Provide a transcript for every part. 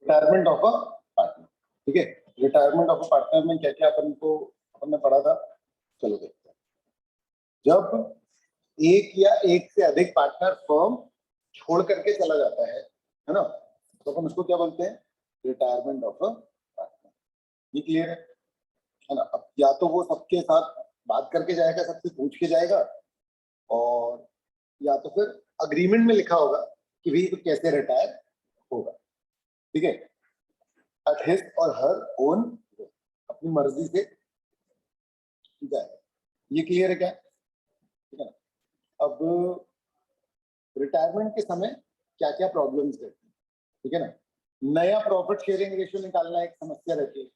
Retirement of a partner. ठीक है, retirement of a partner में क्या क्या अपन ने पढ़ा था, चलो देखते हैं। जब एक या एक से अधिक पार्टनर फर्म छोड़ करके चला जाता है ना, तो अपन उसको क्या बोलते हैं, रिटायरमेंट ऑफ अ पार्टनर। ये क्लियर है ना। अब या तो वो सबके साथ बात करके जाएगा, सबसे पूछ के जाएगा, और या तो फिर अग्रीमेंट में लिखा होगा कि भाई तो कैसे रिटायर होगा। ठीक है, एट हिज और हर ओन, अपनी मर्जी से जाएगा। ये क्लियर है क्या? ठीक है ना। अब रिटायरमेंट के समय क्या क्या प्रॉब्लम्स रहती है, ठीक है ना। नया प्रॉफिट शेयरिंग रेशियो निकालना एक समस्या रहती है,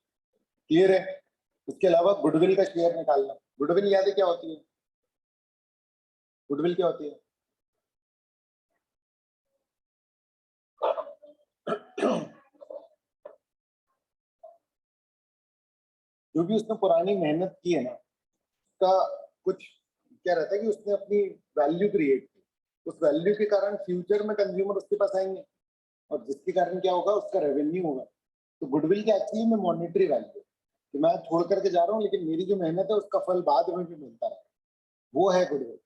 क्लियर है। इसके अलावा गुडविल का शेयर निकालना। गुडविल याद है क्या होती है? गुडविल क्या होती है? जो भी उसने पुरानी मेहनत की है ना, उसका कुछ क्या रहता है कि उसने अपनी वैल्यू क्रिएट की, उस वैल्यू के कारण फ्यूचर में कंज्यूमर उसके पास आएंगे, और जिसके कारण क्या होगा, उसका रेवेन्यू होगा। तो गुडविल की एक्चुअली में मॉनेटरी वैल्यू, कि मैं छोड़ करके जा रहा हूँ लेकिन मेरी जो मेहनत है उसका फल बाद में भी मिलता है, वो है गुडविल।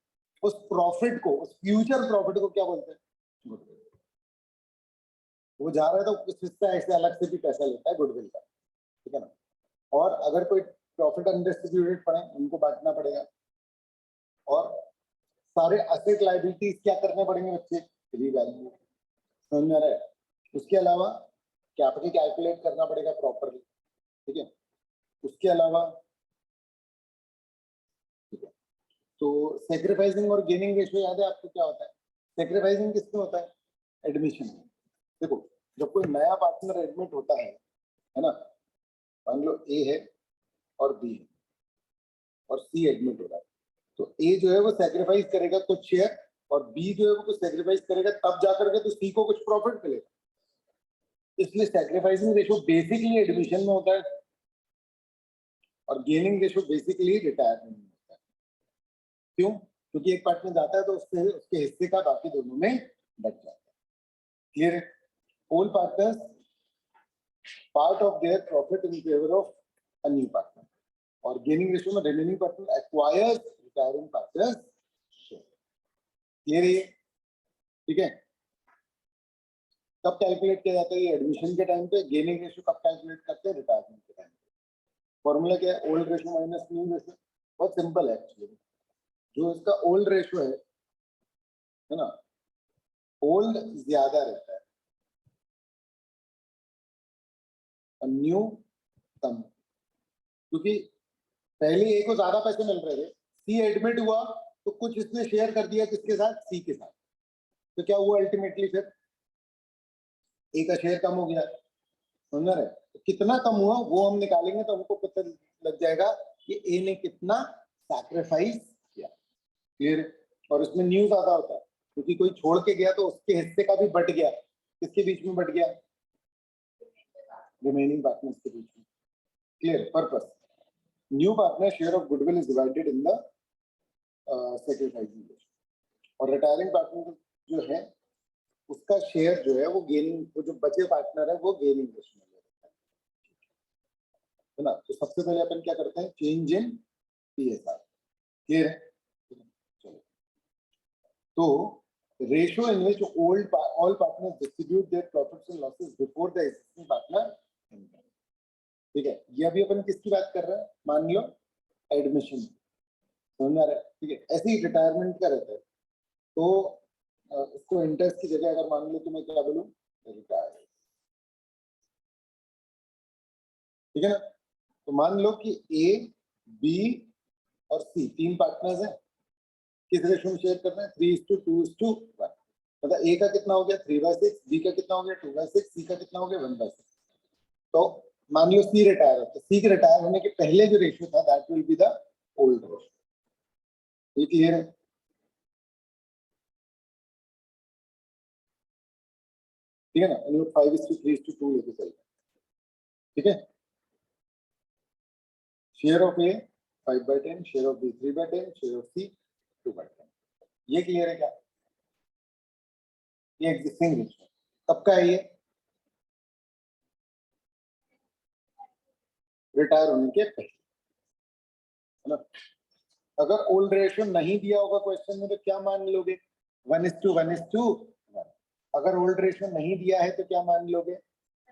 उस प्रॉफिट को, उस फ्यूचर प्रॉफिट को क्या बोलते हैं? गुडविल। वो जा रहा है तो उस हिस्सा ऐसे अलग से भी पैसा लेता है गुडविल का, ठीक है ना। और अगर कोई प्रॉफिट अनडिस्ट्रीब्यूटेड पड़े, उनको बांटना पड़ेगा। और सारे असेट लायबिलिटीज क्या करने पड़ेंगे बच्चे? रीवैल्यू। समझ में आ रहा है? उसके अलावा कैपिटल कैलकुलेट करना पड़ेगा प्रॉपरली, ठीक है। उसके अलावा ठीक है, तो सेक्रीफाइसिंग और गेनिंग रेशियो याद है आपको क्या होता है? सेक्रीफाइसिंग किसमें होता है? एडमिशन में। देखो, जब कोई नया पार्टनर एडमिट होता है ना, मान लो ए है और बी है और सी एडमिट हो रहा है, तो ए जो है वो सेक्रीफाइस करेगा कुछ शेयर, और बी जो है वो कुछ सेक्रीफाइस करेगा, तब जाकर के तो सी को कुछ प्रॉफिट मिलेगा। इसलिए सेक्रीफाइसिंग रेशियो बेसिकली एडमिशन में होता है, और गेनिंग रेशियो बेसिकली रिटायरमेंट में होता है। क्यों? क्योंकि एक पार्टनर जाता है तो उससे उसके हिस्से का बाकी दोनों में बच जाता है। क्लियर है? All partners part of their profit in favour of a new partner, और गेनिंग रेशियो में remaining partner acquires retiring partners share. Clear है? ठीक है। कब कैलकुलेट किया जाता है? ये एडमिशन के टाइम पे। गेनिंग रेशियो कब कैलकुलेट करते हैं? रिटायरमेंट के टाइम पे। फॉर्मूला क्या है? Old ratio minus new ratio. बहुत सिंपल है एक्चुअली। जो इसका ओल्ड रेशियो है ना, ओल्ड ज्यादा रहता है और न्यू कम, क्योंकि पहले ए को ज्यादा पैसे मिल रहे थे, सी एडमिट हुआ तो कुछ इसने शेयर कर दिया किसके साथ? सी के साथ। तो क्या हुआ अल्टीमेटली? फिर ए का शेयर कम हो गया, समझ रहे? तो कितना कम हुआ वो हम निकालेंगे तो हमको पता लग जाएगा कि ए ने कितना सैक्रिफाइस किया। क्लियर? और इसमें न्यू ज्यादा होता है, क्योंकि कोई छोड़ के गया तो उसके हिस्से का भी बट गया। किसके बीच में बट गया? रिमेनिंग पार्टनर्स के बीच में। Clear? Purpose, new partner share of goodwill is divided in the sacrificing ratio, और रिटायरिंग पार्टनर जो है उसका शेयर जो है वो गेनिंग, वो जो बचे पार्टनर है वो गेनिंग रेशियो में रहता है ना। तो सबसे पहले अपन क्या करते हैं? Change in PSR. क्लियर है? चलो, तो ratio in which old all partners distribute their profits and losses before the existing partner. ठीक है, ये अभी अपन किसकी बात कर रहे हैं? मान लो एडमिशन, समझ में आ रहा है? ठीक है, ऐसे ही रिटायरमेंट का रहता है। तो उसको इंटरेस्ट की जगह अगर मान लो तो मैं क्या बोलूं? रिटायर। ठीक है ना। तो मान लो कि ए, बी और सी तीन पार्टनर्स हैं। किस रेशियो में शेयर करना है? 3:2:1। मतलब ए का कितना हो गया? 3/6, बी का कितना हो गया? 2/6, सी का कितना हो गया? 1/6। तो मान लो सी रिटायर है, तो सी के रिटायर होने के पहले जो रेशियो था that will be the old ratio. ये क्लियर है? ठीक है ना। इन लोग 5:3:2 लेके चलते हैं। ठीक है, share of A 5/10, share of B 3/10, share of C 2/10। ये क्लियर है क्या? ये एग्जिस्टिंग रेशियो। कब का है ये? रिटायर होने के पहले, है ना। अगर ओल्ड रेशियो नहीं दिया होगा क्वेश्चन में तो क्या मान लोगे? 1:1:1। अगर ओल्ड रेशियो नहीं दिया है तो क्या मान लोगे?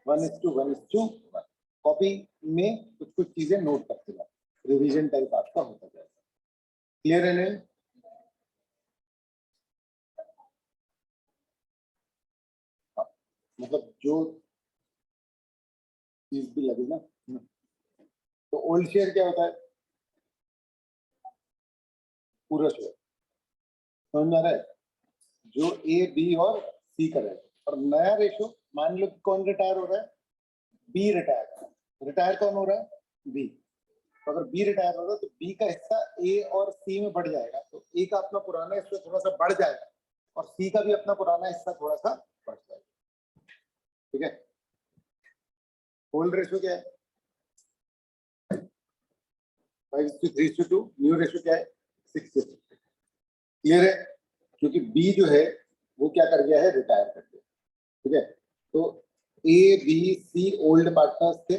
1:1:1। कॉपी में कुछ कुछ चीजें नोट करते जाओ, रिवीजन टाइप आपका होता जाएगा। क्लियर है नहीं? मतलब जो चीज भी लगे ना। तो ओल्ड शेयर क्या होता है? पूरा शेयर, समझ में आ रहा है? जो ए बी और सी का रहेगा। और नया रेशो मान लो कि कौन रिटायर हो रहा है? B retire. रिटायर कौन हो रहा है? बी। तो अगर बी रिटायर हो रहा है तो बी का हिस्सा ए और सी में बढ़ जाएगा, तो ए का अपना पुराना हिस्सा थोड़ा सा बढ़ जाएगा और सी का भी अपना पुराना हिस्सा थोड़ा सा बढ़ जाएगा। ठीक है। ओल्ड रेशो क्या है? 5:3:2। न्यू रेशो क्या है? 6:3। क्लियर है? क्योंकि बी जो है वो क्या कर गया है? रिटायर कर गया। ठीक है। तो A B C old partners थे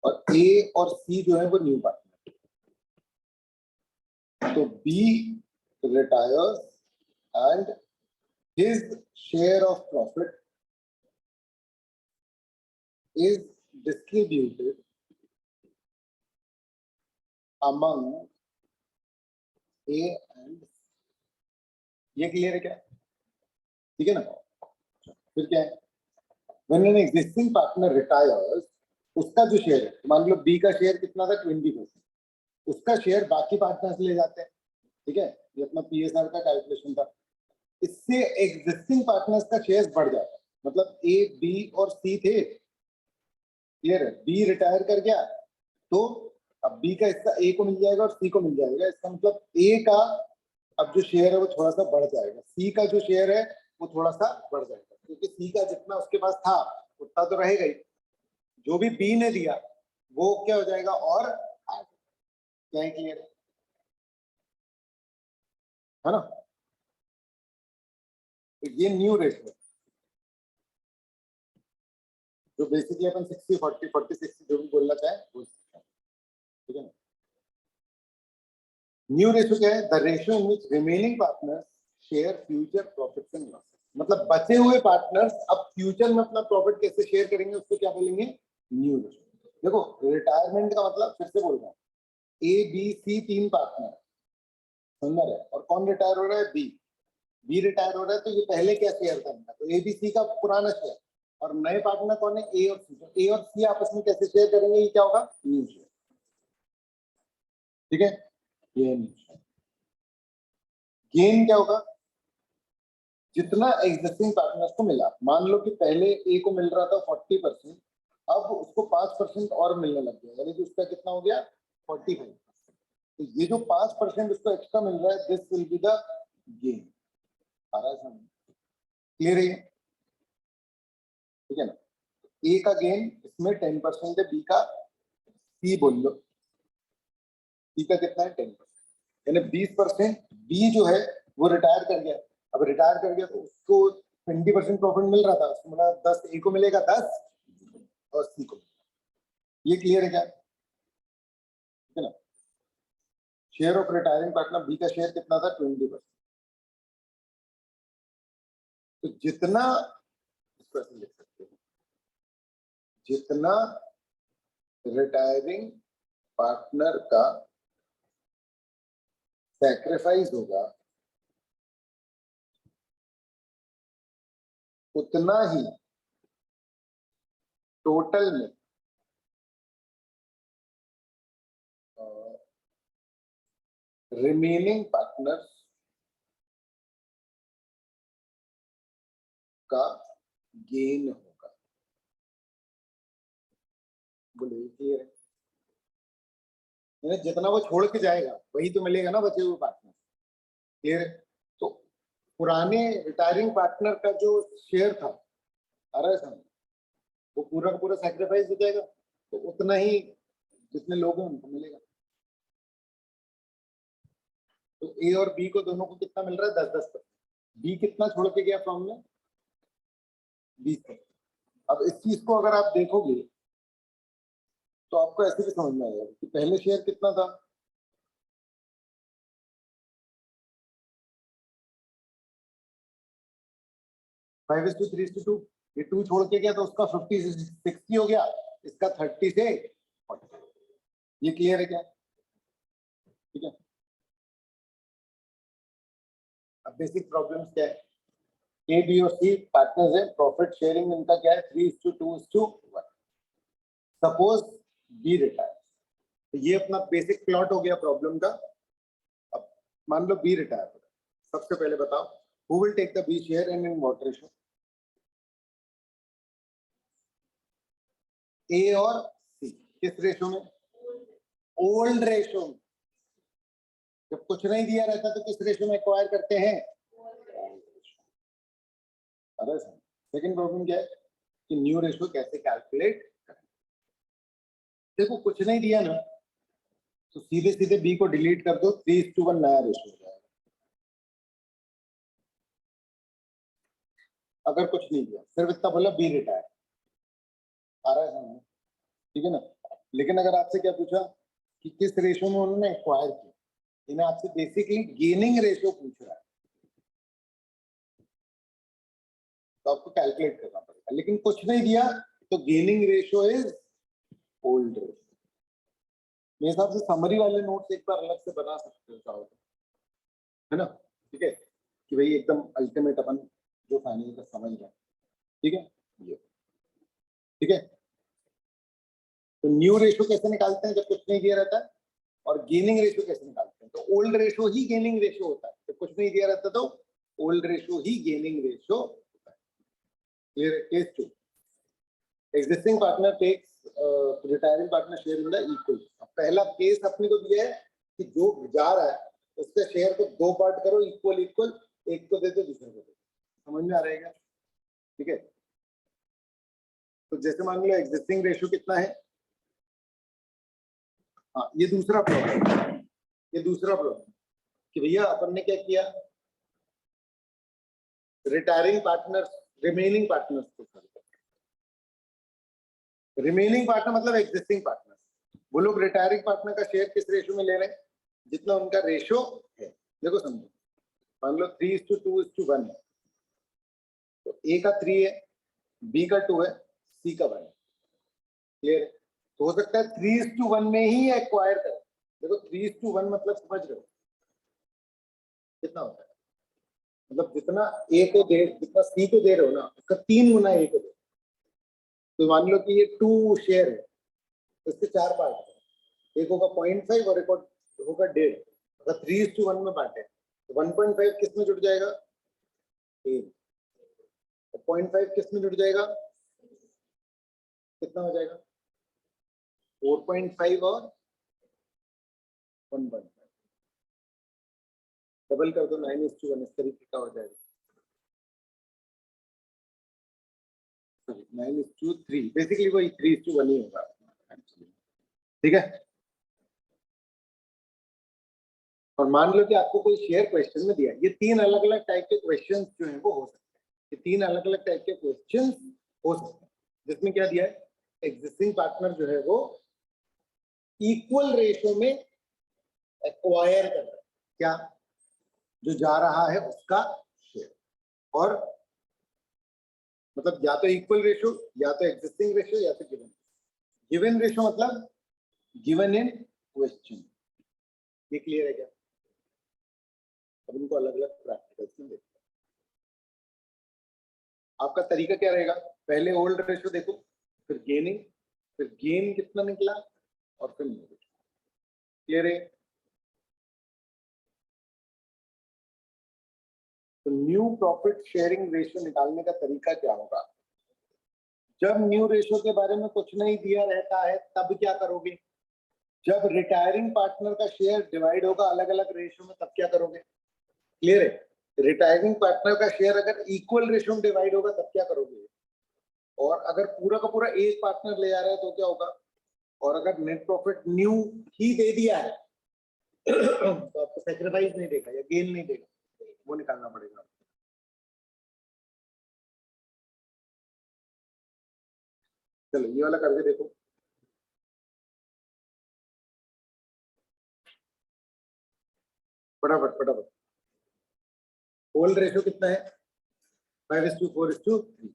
और ए और सी जो है वो न्यू पार्टनर। तो B retires and his share of profit is distributed among A and C. ये क्लियर है क्या? ठीक है ना। फिर क्या है? When an existing partner retires, उसका जो शेयर है, मान लो बी का शेयर कितना था? 20%। उसका शेयर बाकी पार्टनर्स ले जाते हैं। ठीक है, ये अपना पीएसआर का कैलकुलेशन था। इससे एग्जिस्टिंग पार्टनर्स का शेयर बढ़ जाता है। मतलब ए बी और सी थे, क्लियर है? बी रिटायर कर गया तो अब बी का हिस्सा ए को मिल जाएगा और सी को मिल जाएगा। इसका मतलब ए का अब जो शेयर है वो थोड़ा सा बढ़ जाएगा, सी का जो शेयर है वो थोड़ा सा बढ़ जाएगा, क्योंकि सी का जितना उसके पास था उतना तो रहेगा ही। जो भी बी ने दिया वो क्या हो जाएगा? और आगे। क्या है? क्लियर है ना? तो ये न्यू रेशियो जो बेसिकली अपन 60-40 40-60 जो भी बोलना चाहे बोल सकते हैं। ठीक है ना। न्यू रेशियो क्या है? The ratio in which remaining partners share future profits and losses. मतलब बचे हुए पार्टनर्स अब फ्यूचर में अपना प्रॉफिट कैसे शेयर करेंगे उसको क्या बोलेंगे? New ratio. देखो, रिटायरमेंट का मतलब फिर से बोल रहा हूँ, ए बी सी 3 पार्टनर, समझ रहे? और कौन रिटायर हो रहा है? बी। बी रिटायर हो रहा है तो ये पहले क्या शेयर था इनका? तो ए बी सी का पुराना शेयर। और नए पार्टनर कौन है? ए और सी। तो ए और सी आपस में कैसे शेयर करेंगे? ये क्या होगा? New share. ठीक है, ये न्यू शेयर। गेन क्या होगा? जितना एग्जिस्टिंग पार्टनर्स को मिला, मान लो कि पहले ए को मिल रहा था 40%, अब उसको 5% और मिलने लग गया, यानी कि उसका कितना हो गया? 45%। तो ये जो 5% उसको एक्स्ट्रा मिल रहा है, this will be the gain. आ रहा है समझ? क्लियर है? ठीक है ना। ए का गेन इसमें 10% है, बी का, सी बोल लो, सी का कितना है? 10%, यानी 20%। बी जो है वो रिटायर कर गया। अब रिटायर कर गया तो उसको 20% प्रॉफिट मिल रहा था, उसको मिला 10, ए को मिलेगा 10 और सी को। ये क्लियर है क्या? ठीक है ना। Share of retiring partner B का शेयर कितना था? 20%। तो जितना, इसको ऐसे लिख सकते हैं, जितना रिटायरिंग पार्टनर का सैक्रिफाइस होगा उतना ही टोटल में रिमेनिंग पार्टनर्स का गेन होगा। बोले क्लियर है? जितना वो छोड़ के जाएगा वही तो मिलेगा ना बचे हुए पार्टनर। क्लियर है? तो पुराने रिटायरिंग पार्टनर का जो शेयर था, आ रहा है समझ? वो पूरा का पूरा सैक्रिफाइस हो जाएगा, तो उतना ही जितने लोग हैं उनको मिलेगा। तो ए और बी को दोनों को कितना मिल रहा है? 10-10%। बी कितना छोड़ के गया फॉर्म में? 20%। अब इस चीज को अगर आप देखोगे तो आपको ऐसे भी समझ में आएगा कि पहले शेयर कितना था, 5:3:2, ये 2 छोड़ के गया तो उसका 50 से 60 हो गया, इसका 30 से 40। ये क्लियर है क्या? ठीक है। अब बेसिक प्रॉब्लम्स क्या है, ए बी और सी पार्टनर्स है, प्रॉफिट शेयरिंग इनका क्या है 3:2:1। सपोज बी रिटायर, तो ये अपना बेसिक प्लॉट हो गया प्रॉब्लम का। अब मान लो बी रिटायर हो गया, सबसे पहले बताओ who will take the B share and in what ratio? A और सी किस रेशो में? ओल्ड रेशो में। जब कुछ नहीं दिया रहता तो किस रेशो में एक्वायर करते हैं? अरे सेकंड प्रॉब्लम क्या है कि न्यू रेशो कैसे कैलकुलेट करें? देखो कुछ नहीं दिया ना तो सीधे सीधे बी को डिलीट कर दो, 3:1 नया रेशो हो जाएगा। अगर कुछ नहीं दिया, सिर्फ इतना बोला बी रिटायर, आ रहा है समझ में? ठीक है ना। लेकिन अगर आपसे क्या पूछा कि किस रेशो में उन्होंने एक्वायर किया, इन्हें आपसे बेसिकली गेनिंग रेशो पूछ रहा है, तो आपको कैलकुलेट करना पड़ेगा। लेकिन कुछ नहीं दिया तो gaining ratio is old ratio. मेरे हिसाब से समरी वाले नोट्स एक बार अलग से बना सकते हो चाहो तो, है ना? ठीक है कि भाई एकदम अल्टीमेट अपन जो फाइनल का समझ रहे हैं। ठीक है ये, ठीक है। तो न्यू रेशो कैसे निकालते हैं जब कुछ नहीं दिया रहता है, और गेनिंग रेशो कैसे निकालते हैं? तो ओल्ड रेशो ही गेनिंग रेशो होता है, जब कुछ नहीं दिया रहता तो ओल्ड रेशो ही गेनिंग रेशो होता है। Clear? Case 2, existing partner takes retiring partner share in the equal. पहला केस अपने को दिया है कि जो जा रहा है उसके शेयर को 2 पार्ट करो, इक्वल इक्वल, एक को दे दो दूसरे को दे दो। समझ में आ रहेगा? ठीक है। तो जैसे मान लो एग्जिस्टिंग रेशो कितना है, हाँ ये दूसरा प्रॉब्लम, ये दूसरा प्रॉब्लम कि भैया अपन ने क्या किया, रिटायरिंग पार्टनर रिमेनिंग पार्टनर्स को कर, रिमेनिंग पार्टनर मतलब एग्जिस्टिंग पार्टनर, वो लोग रिटायरिंग पार्टनर का शेयर किस रेशो में ले रहे हैं? जितना उनका रेशो है। देखो समझो, मान लो 3:2:1 है, तो ए का 3 है, बी का 2 है, सी का 1 है। क्लियर है? तो हो सकता है 3:1 में ही एक्वायर करें। देखो 3:1 मतलब समझ रहे हो कितना होता है? मतलब जितना ए को दे, जितना सी को दे रहे हो ना, उसका 3 गुना ए को दे। तो मान लो कि ये 2 शेयर है, तो इसके 4 पार्ट है, एक होगा 0.5 और एक होगा 1.5। अगर 3:1 में बांटे तो 1.5 किस में जुड़ जाएगा? 3। 0.5 किस में जुड़ जाएगा? कितना हो जाएगा? 4.5 और 1.5 डबल कर दो, 9:1 इस तरीके का हो जाएगा। 9:3, बेसिकली वही 3:1 ही होगा। ठीक है। और मान लो कि आपको कोई शेयर क्वेश्चन में दिया, ये 3 अलग अलग टाइप के क्वेश्चन जो है वो हो सकते हैं, ये 3 अलग अलग टाइप के क्वेश्चन हो सकते हैं, जिसमें क्या दिया है, एग्जिस्टिंग पार्टनर जो है वो इक्वल रेशो में एक्वायर कर रहा है, क्या? जो जा रहा है उसका शेयर, और मतलब या तो इक्वल रेशो, या तो एग्जिस्टिंग रेशो, या तो गिवन। गिवन रेशो मतलब गिवन इन क्वेश्चन। ये क्लियर है क्या? अब इनको अलग अलग प्रैक्टिकल्स में देखते हैं। आपका तरीका क्या रहेगा, पहले ओल्ड रेशो देखो, फिर गेनिंग, फिर गेन कितना निकला, और फिर न्यू रेशो। क्लियर है? तो न्यू प्रॉफिट शेयरिंग रेशियो निकालने का तरीका क्या होगा? जब न्यू रेशियो के बारे में कुछ नहीं दिया रहता है तब क्या करोगे? जब रिटायरिंग पार्टनर का शेयर डिवाइड होगा अलग अलग रेशियो में तब क्या करोगे? क्लियर है? रिटायरिंग पार्टनर का शेयर अगर इक्वल रेशियो में डिवाइड होगा तब क्या करोगे? और अगर पूरा का पूरा एक पार्टनर ले जा रहा है तो क्या होगा? और अगर नेट प्रॉफिट न्यू ही दे दिया है तो आपको सेक्रीफाइस नहीं देगा या गेन नहीं देगा, वो निकालना पड़ेगा। चलो ये वाला करके देखो। फटाफट फटाफट। ओल्ड रेशियो कितना है? 5:4:3।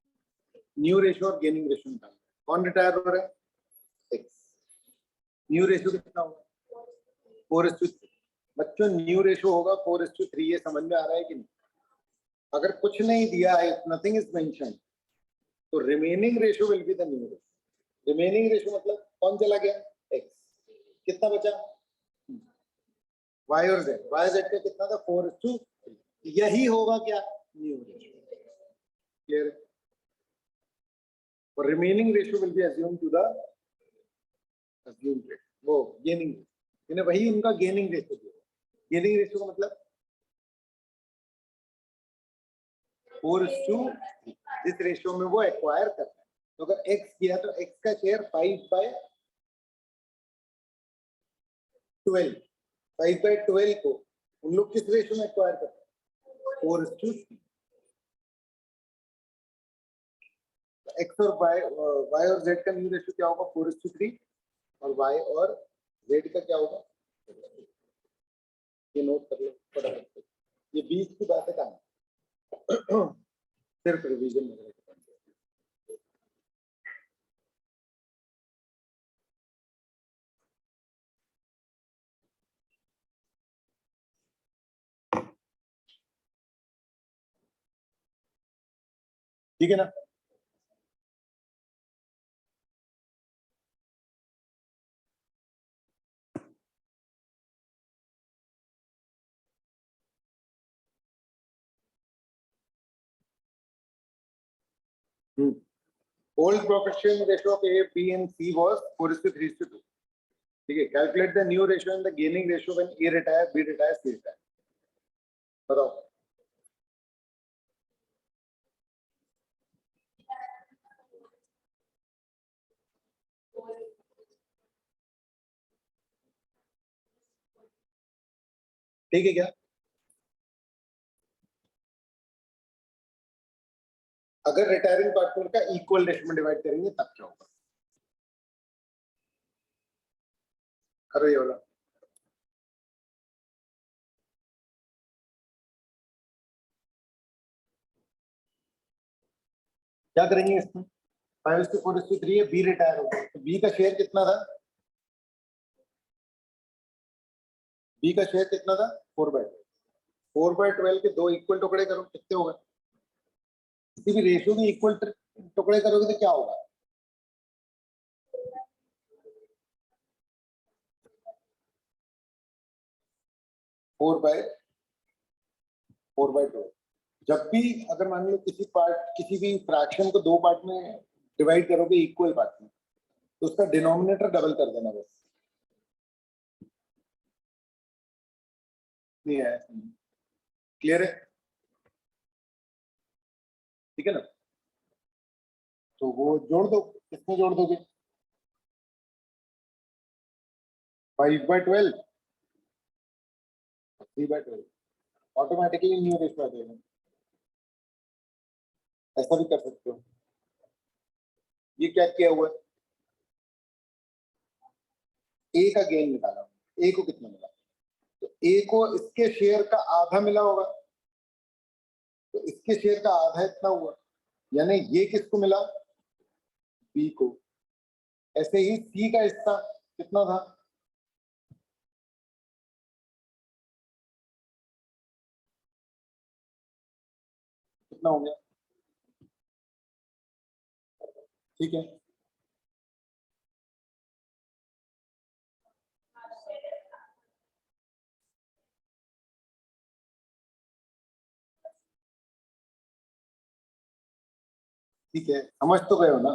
न्यू रेशियो और गेनिंग रेशियो निकालना है। कौन रिटायर हो रहा है? एक्स। न्यू रेशियो कितना होगा? 4:3। बच्चों न्यू रेशियो होगा 4:3। ये समझ में आ रहा है कि नहीं? अगर कुछ नहीं दिया है, नथिंग इज मेंशन, तो remaining ratio will be the new ratio. Remaining ratio मतलब कौन चला गया? एक्स। कितना बचा? वाई और जेड। वाई जेड का कितना था? 4:3। यही होगा क्या? New ratio. क्लियर है? और remaining ratio will be assume to the assumed ratio, वो गेनिंग रेशियो। इन्हें वही उनका गेनिंग रेशियो दिया। गेनिंग रेशियो का मतलब 4:3 जिस रेशियो में वो एक्वायर करता है। तो अगर एक्स किया तो एक्स का शेयर 5/12। 5/12 को उन लोग किस रेशियो में एक्वायर करते हैं? 4:3। एक्स और वाई और जेड का न्यू रेशियो क्या होगा? 4:3। और वाई और जेड का क्या होगा? ये नोट कर लो फटाफट। ये 20 की बात है कहाँ? सिर्फ रिवीजन में। ठीक है ना? Old proportion ratio of A, B and C was 4:3:2. ठीक है। Calculate the new ratio and the gaining ratio when A retire, B retire, C retire. बताओ। ठीक है क्या? अगर रिटायरिंग पार्टनर का इक्वल रेशियो में डिवाइड करेंगे तब क्या होगा? करो ये वाला। क्या करेंगे इसमें? 5:4:3 है। बी रिटायर हो गया तो बी का शेयर कितना था? बी का शेयर कितना था? 4/12। 4/12 के दो इक्वल टुकड़े करो, कितने होगा? किसी भी रेशियो में इक्वल टुकड़े करोगे तो क्या होगा? 4/12। जब भी अगर मान लो किसी भी फ्रैक्शन को दो पार्ट में डिवाइड करोगे इक्वल पार्ट में, तो उसका डिनोमिनेटर डबल कर देना बस। नहीं है? क्लियर है? ठीक है ना? तो वो जोड़ दो। किसमें जोड़ दोगे? 5/12, 3/12। ऑटोमेटिकली न्यू रेशियो आ जाएगा। ऐसा भी कर सकते हो। ये क्या किया हुआ है? ए का गेन निकाला। ए को कितना मिला? तो ए को इसके शेयर का आधा मिला होगा, तो इसके शेयर का आधा इतना हुआ, यानी ये किसको मिला? बी को। ऐसे ही सी का हिस्सा कितना था? कितना हो गया? ठीक है। ठीक है, समझ तो गए हो ना?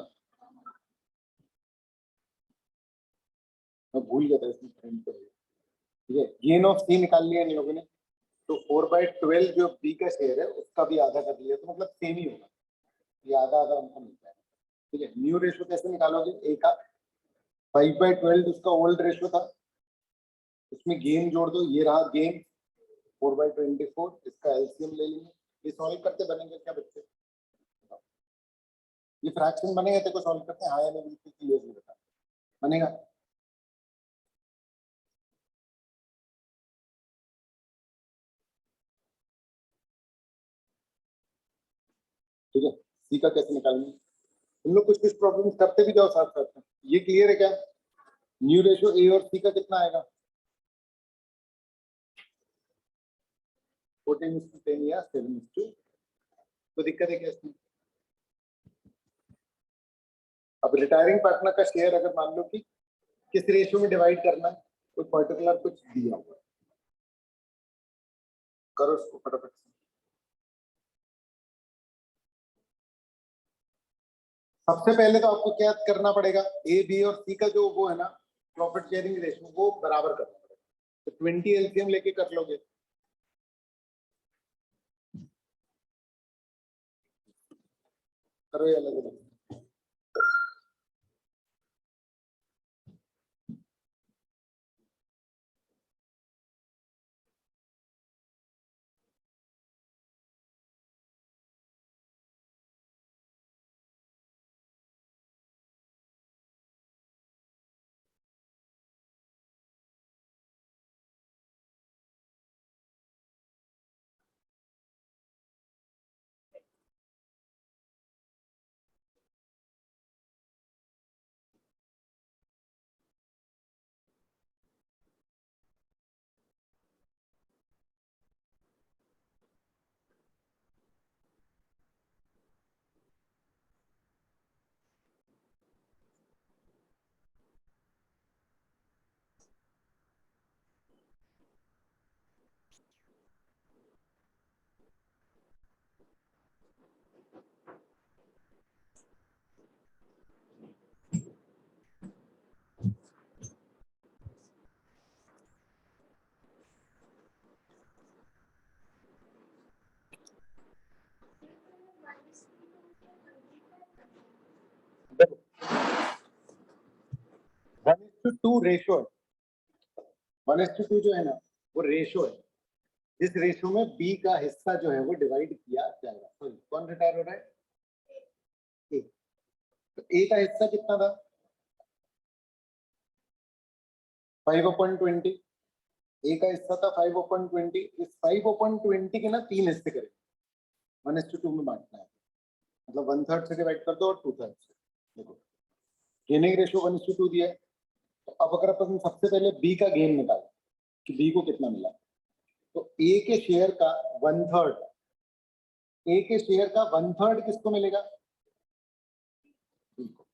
मैं भूल गया था इसमें प्रिंट कर। ठीक है, गेन ऑफ सी निकाल लिया इन लोगों ने। तो 4/12 जो बी का शेयर है उसका भी आधा कर लिया, तो मतलब सेम ही होगा। ये आधा आधा उनको मिलता है। ठीक है। न्यू रेशियो कैसे निकालोगे? ए का 5/12 उसका ओल्ड रेशियो था, उसमें गेन जोड़ दो। ये रहा गेन 4/24। इसका एलसीएम ले लेंगे। ये सॉल्व करते बनेंगे क्या बच्चे? ये फ्रैक्शन बनेगा, तेरे को सॉल्व करते हैं, हाँ या नहीं बिल्कुल क्लियरली बता, बनेगा? ठीक है, सी का कैसे निकालना है? तुम लोग कुछ कुछ प्रॉब्लम्स करते भी जाओ साथ साथ में। ये क्लियर है क्या? न्यू रेशियो ए और सी का कितना आएगा? 14:10 या 7:2। तो दिक्कत है क्या इसमें? अब रिटायरिंग पार्टनर का शेयर अगर मान लो कि किस रेशियो में डिवाइड करना है, कोई पर्टिकुलर कुछ दिया हुआ है, करो उसको फटाफट से। सबसे पहले तो आपको क्या करना पड़ेगा, ए बी और सी का जो वो है ना प्रॉफिट शेयरिंग रेशियो, वो बराबर करना पड़ेगा। तो 20 एलसीएम लेके कर लोगे। करो ये अलग अलग। देखो 1:2 रेशियो है, 1:2 जो है ना वो रेशियो है, जिस रेशियो में बी का हिस्सा जो है वो डिवाइड किया जाएगा। सॉरी, कौन रिटायर हो रहा है? ए। तो ए का हिस्सा कितना था? 5/20। ए का हिस्सा था 5/20। इस 5/20 के ना 3 हिस्से करें, 1:2 में बांटना है, मतलब 1/3 से डिवाइड कर दो और 2/3 से। देखो गेनिंग रेशियो 1:2 दिया है, तो अब अगर अपन सबसे पहले बी का गेन निकालें कि बी को कितना मिला, तो ए के शेयर का 1/3, ए के शेयर का 1/3 किसको मिलेगा? बी को।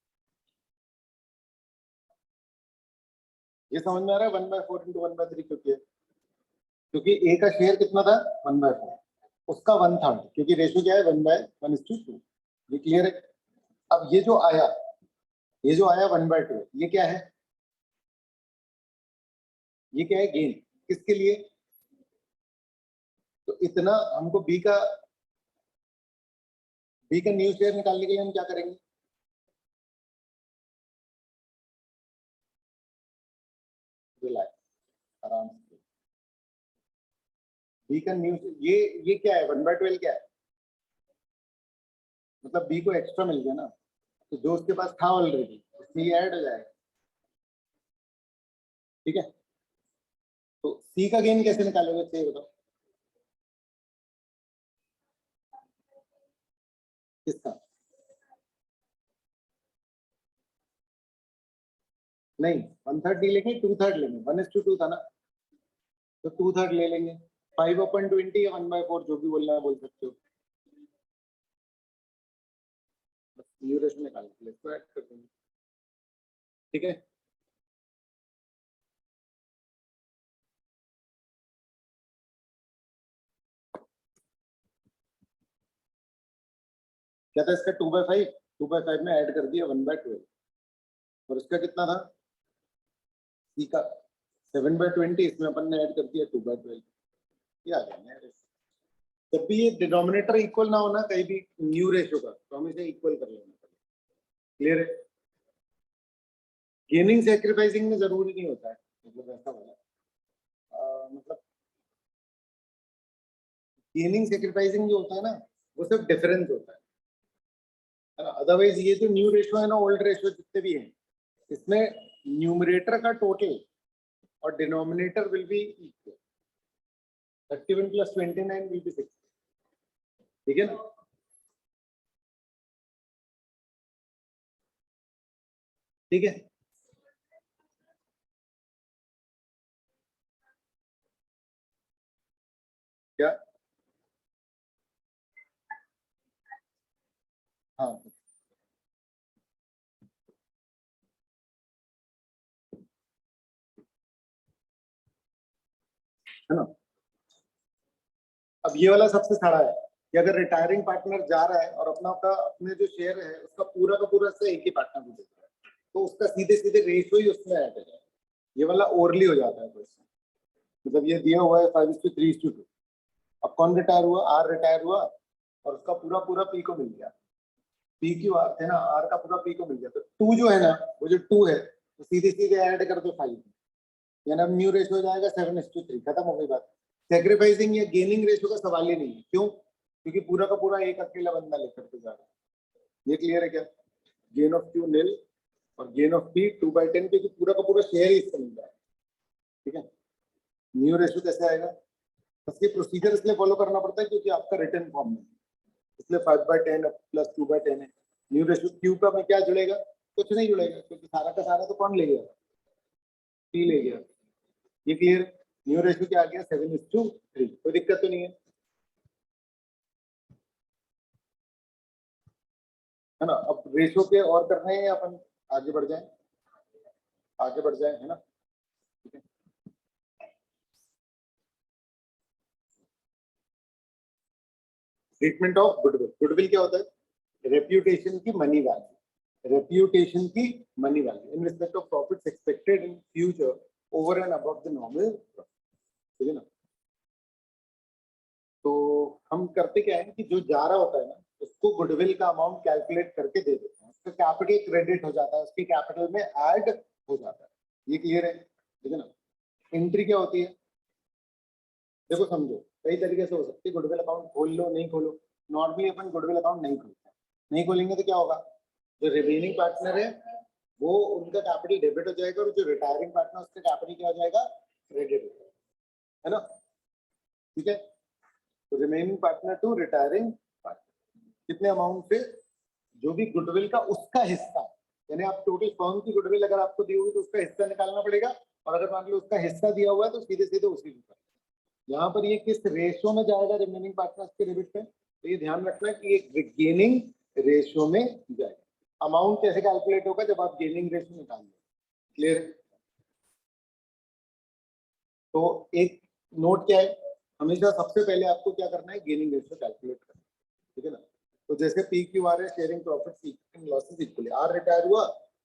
ये समझ में आ रहा है? 1/4 इंटू 1/3 क्योंकि क्योंकि ए का शेयर कितना था? 1/4, उसका 1/3, क्योंकि रेशियो क्या है? 1/1:2। ये क्लियर है? अब ये जो आया, ये जो आया 1/2, ये क्या है? ये क्या है? गेन। किसके लिए? तो इतना हमको बी का न्यू शेयर निकालने के लिए हम क्या करेंगे? रिलैक्स, आराम से। बी का न्यू, ये क्या है? 1/12 क्या है? मतलब बी को एक्स्ट्रा मिल गया ना, तो जो उसके पास था ऑलरेडी उसमें ये ऐड हो जाएगा। ठीक है, तो सी का गेन कैसे निकालोगे? ये बताओ किसका? नहीं, 1/3 नहीं लेंगे, 2/3 लेंगे। 1:2 था ना, तो 2/3 ले लेंगे। 5/20 या 1/4 जो भी बोलना है बोल सकते हो। बस ड्यूरेशन निकालने के लिए इसको ऐड कर देंगे। ठीक है, क्या था इसका? 2/5, 2/5 में ऐड कर दिया 1/12, और इसका कितना था? सी का 7/20, इसमें अपन ने ऐड कर दिया 2/12। ये आ गया यार। जब भी ये डिनोमिनेटर इक्वल ना होना कहीं भी न्यू रेशियो का, तो हमें इसे इक्वल कर लेना पड़ेगा। क्लियर है? गेनिंग सैक्रिफाइसिंग में जरूरी नहीं होता है, मतलब ऐसा वाला मतलब गेनिंग सैक्रिफाइसिंग जो होता है ना, वो सिर्फ डिफरेंस होता है। है ना। अदरवाइज ये जो न्यू रेशो है ना, ओल्ड रेशो जितने भी हैं, इसमें न्यूमरेटर का टोटल और denominator will be equal. 31 + 29 will be 60। ठीक है ना। ठीक है, क्या? हाँ, है ना। अब ये वाला सबसे खड़ा है कि अगर रिटायरिंग पार्टनर जा रहा है और अपने जो शेयर है उसका का पूरा से एक ही पार्टनर को देता है, तो उसका सीधे सीधे रेशियो ही उसमें ऐड हो जाएगा। ये वाला ओवरली हो जाता है क्वेश्चन। मतलब ये दिया हुआ है 5:3:2। अब कौन रिटायर हुआ? आर रिटायर हुआ और उसका पूरा पूरा पी को मिल गया। पी क्यू आर है ना, आर का पूरा पी को मिल गया। तो टू जो है ना, वो जो टू है तो सीधे सीधे ऐड कर दो 5, यानी अब न्यू रेशियो हो जाएगा 7:3। खत्म हो गई बात। सेक्रीफाइसिंग या गेनिंग रेशियो का सवाल ही नहीं है। क्यों? क्योंकि पूरा का पूरा एक अकेला बंदा लेकर के जा रहा है। ये क्लियर है क्या? गेन ऑफ क्यू निल और गेन ऑफ पी 2/10, क्योंकि पूरा का पूरा शेयर ही इसका मिल रहा है। ठीक है। न्यू रेशियो कैसे आएगा? उसकी प्रोसीजर इसलिए फॉलो करना पड़ता है क्योंकि आपका रिटर्न फॉर्म में, इसलिए 5/10 + 2/10 है। न्यू रेशियो क्यू का में क्या जुड़ेगा? कुछ नहीं जुड़ेगा, क्योंकि सारा का सारा तो कौन ले गया? पी ले गया। ये क्लियर? न्यू रेशियो क्या आ गया? 7:3। कोई दिक्कत तो नहीं है ना। अब रेशियो के और करने हैं या अपन आगे बढ़ जाएं? आगे बढ़ जाएं, है ना। ठीक है। Treatment of goodwill. गुडविल क्या होता है? रेप्यूटेशन की मनी वैल्यू। रेप्यूटेशन की money value in respect of profits expected in future over and above the normal. ठीक है ना। तो हम करते क्या है कि जो जा रहा होता है ना, उसको गुडविल का अमाउंट कैलकुलेट करके दे देते हैं। उसका कैपिटल क्रेडिट हो जाता है, उसके कैपिटल में ऐड हो जाता है। ये क्लियर है? ठीक है ना। एंट्री क्या होती है? देखो समझो, कई तरीके से हो सकती है। गुडविल अकाउंट खोल लो, नहीं खोलो। नॉर्मली अपन गुडविल अकाउंट नहीं खोलते। नहीं खोलेंगे तो क्या होगा? जो रिमेनिंग पार्टनर है वो, उनका कैपिटल डेबिट हो जाएगा और जो रिटायरिंग पार्टनर उसका कैपिटल क्या हो जाएगा? क्रेडिट हो जाएगा, है ना। ठीक है। तो remaining partner to retiring partner कितने अमाउंट से? जो भी गुडविल का उसका हिस्सा, यानी आप टोटल फर्म की गुडविल अगर आपको दी होगी तो उसका हिस्सा निकालना पड़ेगा। और अगर मान लो उसका हिस्सा दिया हुआ है तो सीधे सीधे उसी के ऊपर। यहाँ पर ये किस रेशियो में जाएगा रिमेनिंग पार्टनर्स के डेबिट पे? तो ये ध्यान रखना कि ये गेनिंग रेशियो में जाएगा। अमाउंट कैसे कैलकुलेट होगा? जब आप गेनिंग रेशियो निकालेंगे। क्लियर? तो एक नोट क्या है, हमेशा सबसे पहले आपको क्या करना है? गेनिंग रेशियो कैलकुलेट करना है। ठीक है ना। तो जैसे पी क्यू आर है, sharing profit losses equally. R retire हुआ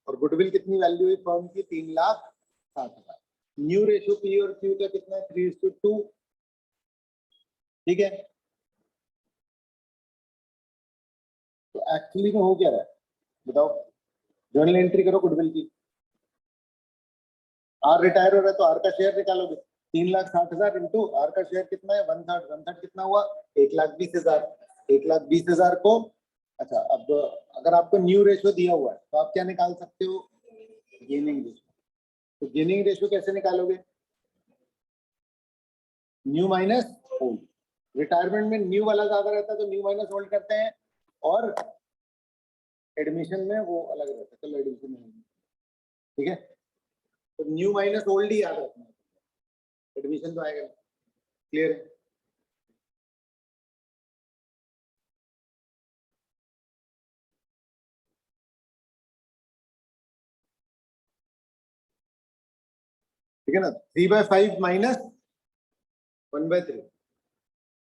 और गुडविल कितनी वैल्यू हुई फर्म की? 3,60,000। न्यू रेशियो पी और क्यू का कितना है? 3:2। ठीक है। तो एक्चुअली में हो क्या रहा है बताओ? जर्नल एंट्री करो गुडविल की। आर रिटायर हो रहा है तो आर का शेयर निकालोगे। 3,60,000 इंटू आर का शेयर कितना है? 1/3। 1/3 कितना हुआ? 1,20,000। 1,20,000 को, अच्छा अब अगर आपको न्यू रेशियो दिया हुआ है तो आप क्या निकाल सकते हो? Gaining ratio. तो गेनिंग रेशियो कैसे निकालोगे? New minus old. रिटायरमेंट में न्यू वाला ज्यादा रहता है तो न्यू माइनस ओल्ड करते हैं, और एडमिशन में वो अलग रहता है। चलो एडमिशन में, ठीक है। तो न्यू माइनस ओल्ड ही याद रखना है, एडमिशन तो आएगा। क्लियर है? ठीक है ना। 3/5 माइनस 1/3।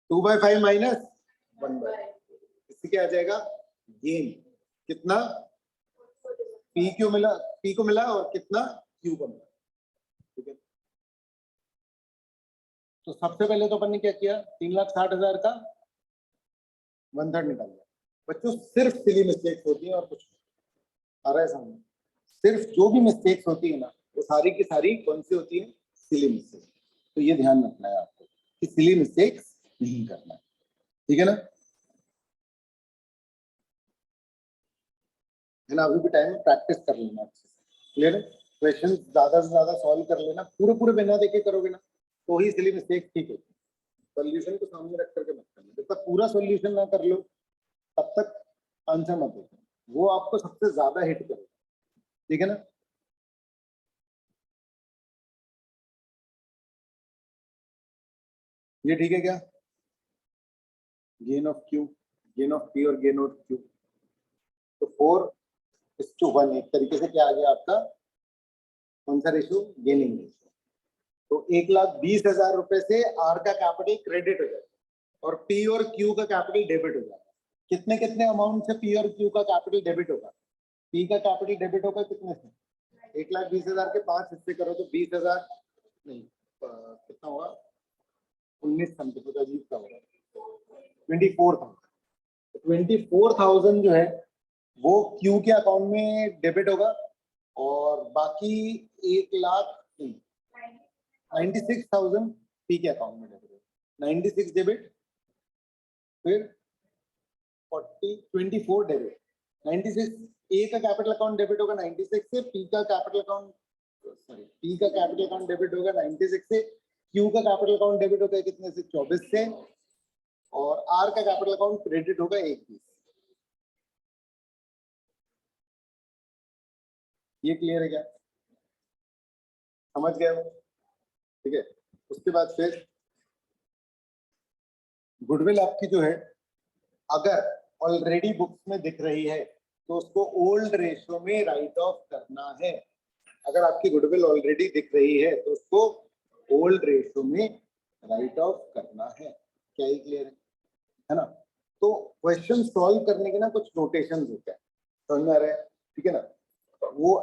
2/5 माइनस 1/3। इससे क्या आ जाएगा? गेन। कितना? पी क्यू मिला, पी को मिला, और कितना? क्यू को मिला। ठीक है। तो सबसे पहले तो अपन ने क्या किया? 3,60,000 का 1/3 निकाल लिया। बच्चों सिर्फ सिली मिस्टेक्स होती हैं और कुछ नहीं। आ रहा है सामने? सिर्फ जो भी मिस्टेक्स होती है ना, वो सारी की सारी कौन सी होती है? Silly mistakes. तो ये ध्यान रखना है आपको कि सिली मिस्टेक्स नहीं करना है। ठीक है ना। है ना, अभी भी टाइम है, प्रैक्टिस कर लेना अच्छे से। क्लियर है? क्वेश्चन ज्यादा से ज्यादा सॉल्व कर लेना, पूरे पूरे बिना देखे करोगे ना तो ही इसलिए मिस्टेक ठीक होती है। सॉल्यूशन को सामने रख करके मत करना, जब तक पूरा सॉल्यूशन ना कर लो तब तक आंसर मत दो, वो आपको सबसे ज्यादा हिट करेगा। ठीक है ना? ये ठीक है क्या? Gain of Q, gain of P और गेन ऑफ क्यू, तो 4:1 एक तरीके से क्या आ गया आपका कौन सा रेशियो? Gaining ratio. तो 1,20,000 रुपए से आर का कैपिटल क्रेडिट हो जाएगा और पी और क्यू का कैपिटल डेबिट हो जाएगा। कितने कितने अमाउंट से पी और क्यू का कैपिटल डेबिट होगा? पी का कैपिटल डेबिट होगा कितने से? 1,20,000 के 5 हिस्से करो तो 20,000 नहीं कितना होगा? 19 समथिंग कुछ अजीब का होगा, 24,000। 24,000 जो है वो क्यू के अकाउंट में डेबिट होगा और बाकी 1,96,000 पी के अकाउंट में डेबिट होगा। 96 डेबिट, फिर 24 डेबिट। 96 ए का कैपिटल अकाउंट डेबिट होगा 96 से, पी का कैपिटल अकाउंट पी का कैपिटल अकाउंट डेबिट होगा 96 से, क्यू का कैपिटल अकाउंट डेबिट होगा कितने से? 24 से, और आर का कैपिटल अकाउंट क्रेडिट होगा 21। ये क्लियर है क्या? समझ गए हो? ठीक है। उसके बाद फिर गुडविल आपकी जो है अगर ऑलरेडी बुक्स में दिख रही है तो उसको ओल्ड रेशियो में राइट ऑफ करना है। अगर आपकी गुडविल ऑलरेडी दिख रही है तो उसको ओल्ड रेशियो में राइट ऑफ करना है। क्या ही क्लियर है ना? तो क्वेश्चन सॉल्व करने के ना कुछ नोटेशन होते हैं, समझ में आ रहा है? ठीक है ना? वो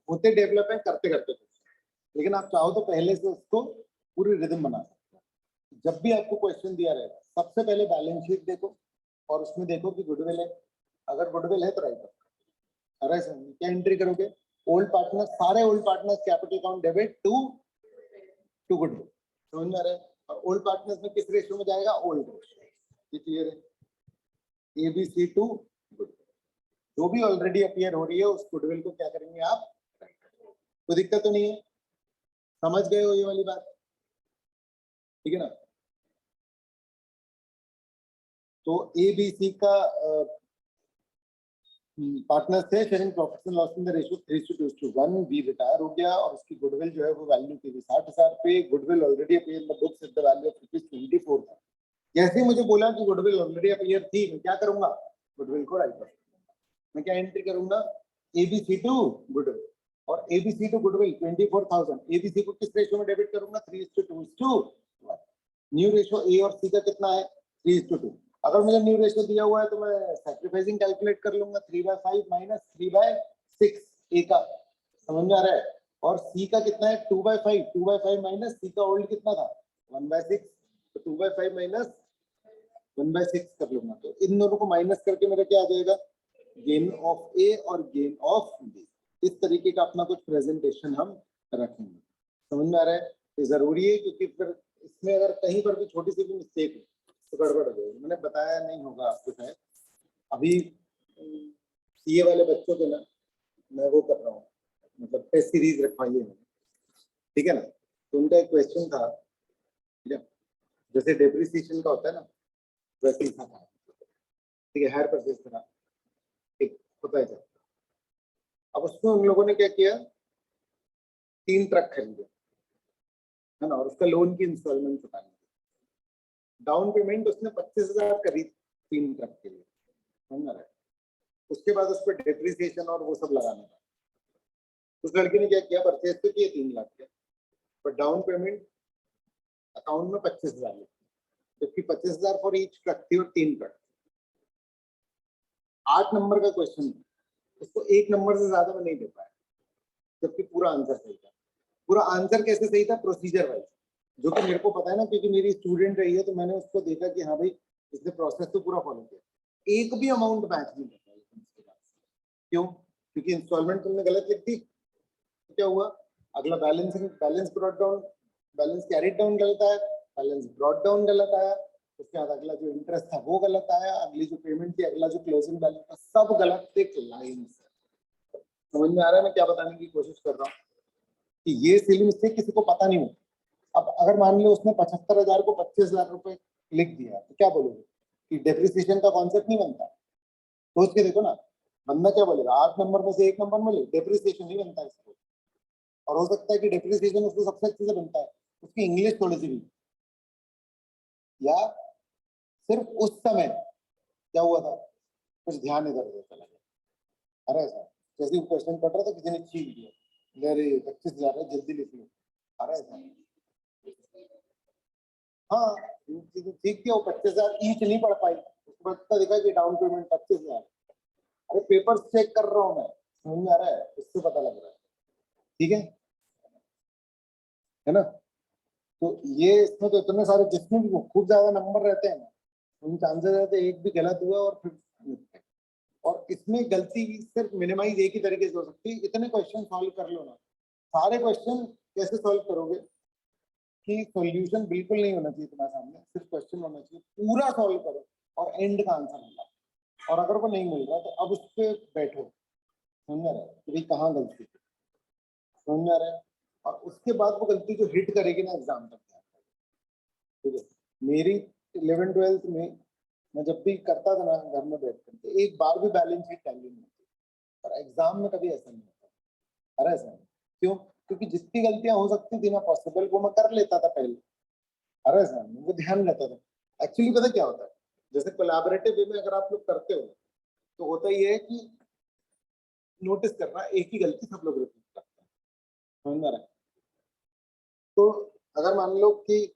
होते डेवलप है करते करते, लेकिन आप चाहो तो पहले से उसको पूरी रिदम बना सकते हो। जब भी आपको क्वेश्चन दिया रहेगा सबसे पहले बैलेंस शीट देखो और उसमें देखो कि गुडविल है, अगर गुडविल है तो राइट ऑफ। अरे क्या एंट्री करोगे? ओल्ड पार्टनर, सारे old partners capital account debit to goodwill, समझ में आ रहा है? और ओल्ड पार्टनर्स में किस रेशियो में जाएगा? Old ratio. ये क्लियर है? ABC टू गुडविल, जो भी ऑलरेडी अपीयर हो रही है उस गुडविल को क्या करेंगे आप? कोई दिक्कत तो नहीं है? समझ गए हो ये वाली बात? ठीक है ना? तो ABC का पार्टनर्स थे, sharing profits and loss in the ratio 3:1। B retire हो गया और उसकी गुडविल जो है वो वैल्यू थी 60,000 पे। Goodwill already appear in the books at the value of ₹24 था। जैसे ही मुझे बोला कि गुडविल ऑलरेडी अपीयर थी, मैं क्या करूंगा? गुडविल को राइट ऑफ। मैं क्या एंट्री करूंगा? ABC टू गुडविल, और ABC टू गुडविल 24,000। ABC को किस रेशियो में डेबिट करूंगा? 3:2। न्यू रेशियो ए और सी का कितना है? 3:2। अगर मुझे न्यू रेशियो दिया हुआ है तो मैं सैक्रिफाइसिंग कैलकुलेट कर लूंगा, 3/5 माइनस 3/6 ए का, समझ में आ रहा है? और सी का कितना है? 2/5। 2/5 माइनस सी का ओल्ड कितना था? 1/6, तो 2/5 माइनस 1/6 कर लूंगा। तो इन दोनों को माइनस करके मेरा क्या आ जाएगा? गेन ऑफ ए और गेन ऑफ बी। इस तरीके का अपना कुछ प्रेजेंटेशन हम रखेंगे, समझ में आ रहा है? ये जरूरी है क्योंकि फिर इसमें अगर कहीं पर भी छोटी सी भी मिस्टेक हो तो गड़बड़ हो जाएगी। मैंने बताया नहीं होगा आपको शायद, अभी सीए वाले बच्चों के ना मैं वो कर रहा हूँ, मतलब टेस्ट सीरीज रखवाई है मैंने, ठीक है ना? तो उनका एक क्वेश्चन था, ठीक है, जैसे डेप्रिसिएशन का होता है ना वैसे ही था, ठीक है, हायर परचेज करा एक होता है। अब उसमें उन लोगों ने क्या किया? 3 ट्रक खरीदे, है ना, और उसका लोन की इंस्टॉलमेंट चुकानी, डाउन पेमेंट उसने 25,000 करी 3 ट्रक के लिए, समझ रहा है? उसके बाद उस पर डेप्रिसिएशन और वो सब लगाना था। उस लड़के ने क्या किया? परचेज तो किया 3 लाख के, पर डाउन पेमेंट अकाउंट में 25,000 लिखी, जबकि 25,000 फॉर ईच ट्रक थी और 3 ट्रक। 8 नंबर का क्वेश्चन, उसको 1 नंबर से ज्यादा में नहीं दे पाया, जबकि पूरा आंसर सही था। पूरा आंसर कैसे सही था? प्रोसीजर वाइज, जो कि मेरे को पता है ना, क्योंकि मेरी स्टूडेंट रही है, तो मैंने उसको देखा कि हाँ भाई इसने प्रोसेस तो पूरा फॉलो किया। एक भी अमाउंट मैच नहीं करता इसके बाद। क्यों? क्योंकि इंस्टॉलमेंट तुमने गलत लिख दी, तो क्या हुआ? अगला balance brought down, balance carried down गलत आया, बैलेंस ब्रॉट डाउन गलत आया, उसके बाद अगला जो इंटरेस्ट था वो गलत आया, अगली जो पेमेंट थी, अगला जो क्लोजिंग बैलेंस था, सब गलत एक लाइन से। समझ में आ रहा है मैं क्या बताने की कोशिश कर रहा हूँ कि ये सिली मिस्टेक किसी को पता नहीं होता। अब अगर मान लो उसने 75,000 को 25 लाख रुपए लिख दिया तो क्या बोलोगे कि डेप्रिसिएशन का कॉन्सेप्ट नहीं बनता? सोच के देखो ना, बंदा क्या बोलेगा, 8 नंबर में से 1 नंबर में ले, डेप्रिसिएशन नहीं बनता इसको। और हो सकता है कि डेप्रिसिएशन उसको सबसे अच्छे से बनता है, उसकी इंग्लिश थोड़ी सी भी, या सिर्फ उस समय क्या हुआ था, कुछ ध्यान इधर उधर चला गया। अरे सर जैसे ही क्वेश्चन पढ़ रहा था किसी ने छीन दिया, अरे 25,000 है जल्दी लिख लो। अरे सर हाँ ठीक है, वो 25,000 ईच नहीं पढ़ पाई, उसको पता दिखा कि डाउन पेमेंट 25,000। अरे पेपर चेक कर रहा हूँ मैं, समझ में आ रहा है, इससे पता लग रहा है। ठीक है ना? तो ये इसमें तो इतने सारे, जिसमें भी खूब ज्यादा नंबर रहते हैं ना, उन चांसेस रहते हैं एक भी गलत हुआ और फिर, और इसमें गलती सिर्फ मिनिमाइज एक ही तरीके से हो सकती है, इतने क्वेश्चन सॉल्व कर लो ना। सारे क्वेश्चन कैसे सॉल्व करोगे कि सॉल्यूशन बिल्कुल नहीं होना चाहिए तुम्हारे सामने, सिर्फ क्वेश्चन होना चाहिए, पूरा सॉल्व करो और एंड का आंसर मिला। और अगर वो नहीं मिल रहा तो अब उस पर बैठो, समझ रहे हो कि भाई कहाँ गलती है, समझ में आ रहा है? और उसके बाद वो गलती जो हिट करेगी ना एग्जाम तक, ठीक है? मेरी 11th-12th में मैं जब भी करता था ना घर में बैठ कर, तो एक बार भी बैलेंस शीट टैली नहीं होती, और एग्जाम में कभी ऐसा नहीं होता। अरे ऐसा नहीं, क्यों? क्योंकि जितनी गलतियां हो सकती थी ना पॉसिबल, वो मैं कर लेता था पहले। अरे ऐसा नहीं, वो ध्यान रहता था। एक्चुअली पता क्या होता है, जैसे कोलैबोरेटिव वे में अगर आप लोग करते हो तो होता ही है कि नोटिस करना, एक ही गलती सब लोग रिपीट करते हैं, समझ में आ रहा है? तो अगर मान लो कि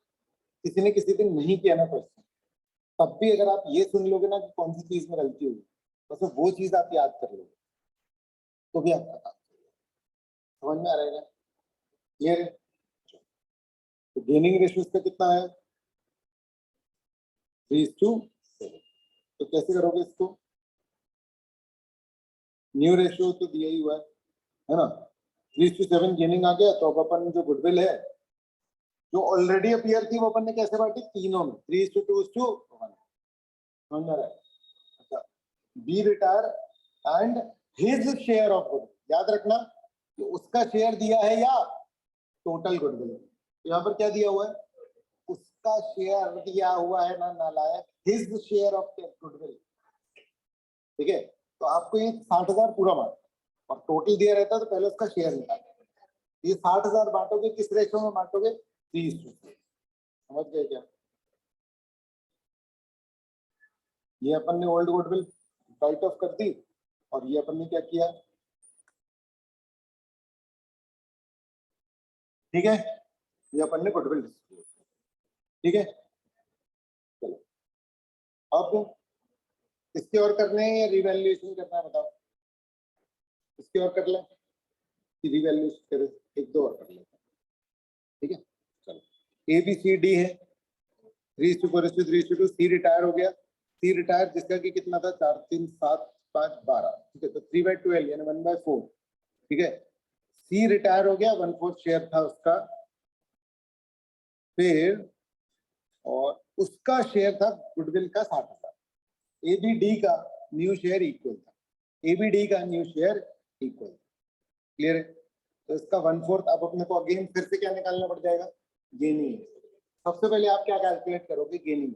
किसी ने किसी दिन नहीं किया ना क्वेश्चन, तब भी अगर आप ये सुन लोगे ना कि कौन सी चीज में गलती हुई, बस वो चीज आप याद कर लोगे तो भी आपका काम समझ में आ रहेगा। क्लियर है? तो गेनिंग रेशियो इसका कितना है, 3:7। तो कैसे करोगे इसको? न्यू रेशियो तो दिया ही हुआ है ना? 3:7 गेनिंग आ गया, तो अब अपन जो गुडविल है जो ऑलरेडी अपीयर थी वो अपन ने कैसे बांटी, तीनों में 3:2:1। समझ में आ रहा है? अच्छा, B retire and his share of goodwill, याद रखना कि उसका शेयर दिया है या टोटल गुडविल। यहाँ पर क्या दिया हुआ है, उसका शेयर दिया हुआ है ना नालायक, हिज शेयर ऑफ गुडविल। ठीक है, तो आपको ये 60,000 पूरा बांटना, और टोटल दिया रहता है तो पहले उसका शेयर निकालना। ये 60,000 बांटोगे किस रेशो में बांटोगे, 3:3। समझ गए क्या? ये अपन ने ओल्ड गुडविल राइट ऑफ कर दी, और ये अपन ने क्या किया, ठीक है, ये अपन ने गुडविल, ठीक है। चलो अब इसके और करने हैं या रिवैल्यूएशन करना है, बताओ? इसके और कर ले कि रिवैल्यूएशन करें, एक दो और कर लेते हैं, ठीक है। चलो ए बी सी डी है, 3:4:3:2। सी रिटायर हो गया, सी रिटायर जिसका कि कितना था, 4 3 7 5 12, ठीक है, तो 3/12 यानी 1/4, ठीक है। सी रिटायर हो गया, 1/4 शेयर था उसका, फिर और उसका शेयर था गुडविल का 60,000। एबीडी का न्यू शेयर इक्वल था, एबीडी का न्यू शेयर इक्वल, क्लियर है? तो इसका 1/4 अब अपने को अगेन फिर से क्या निकालना पड़ जाएगा, गेनिंग। सबसे पहले आप क्या कैलकुलेट करोगे, गेनिंग।